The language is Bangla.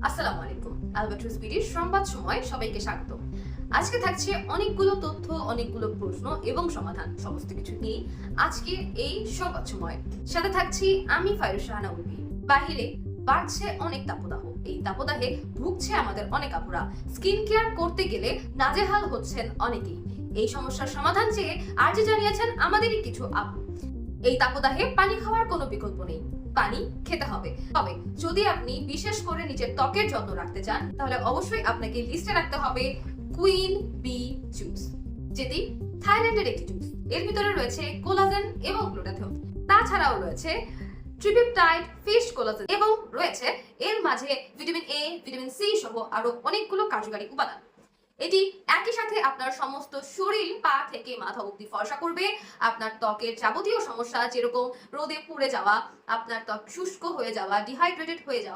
আসসালামু আলাইকুম। আলবাট্রাস বিডির সংবাদ সময় সবাইকে স্বাগত। আজকে থাকছে অনেকগুলো তথ্য, অনেকগুলো প্রশ্ন এবং সমাধান, সমস্ত কিছু নিয়ে আজকে এই সংবাদ সময়। সাথে থাকছি আমি ফাইরুজ শাহানা উর্মি। বাহিরে বাড়ছে অনেক তাপদাহ। এই তাপদাহে ভুগছে আমাদের অনেক আপুরা। স্কিন কেয়ার করতে গেলে নাজেহাল হচ্ছেন অনেকেই। এই সমস্যার সমাধান চেয়ে আর্জি জানিয়েছেন আমাদেরই কিছু আপু। এই তাপদাহে পানি খাওয়ার কোনো বিকল্প নেই, পানি খেতে হবে। তবে যদি আপনি বিশেষ করে নিজের ত্বকের যত্ন রাখতে চান, তাহলে অবশ্যই আপনাকে লিস্টে রাখতে হবে কুইন বি জুস, যেটি থাইল্যান্ডের একটি জুস। এর ভিতরে রয়েছে কোলাজেন এবং গ্লুটাথিয়ন। তাছাড়াও রয়েছে ট্রিপেপটাইড, ফিশ কোলাজেন এবং রয়েছে এর মাঝে ভিটামিন এ, ভিটামিন সি সহ আরো অনেকগুলো কার্যকারী উপাদান। এটি একই সাথে আপনার সমস্ত শরীর, পা থেকে মাথা অবধি ফর্সা করবে। আপনার ত্বকের যাবতীয় সমস্যা, যেরকম রোদে পুড়ে যাওয়া, আপনার ত্বক শুষ্ক হয়ে যাওয়া, ডিহাইড্রেটেড হয়ে যাওয়া,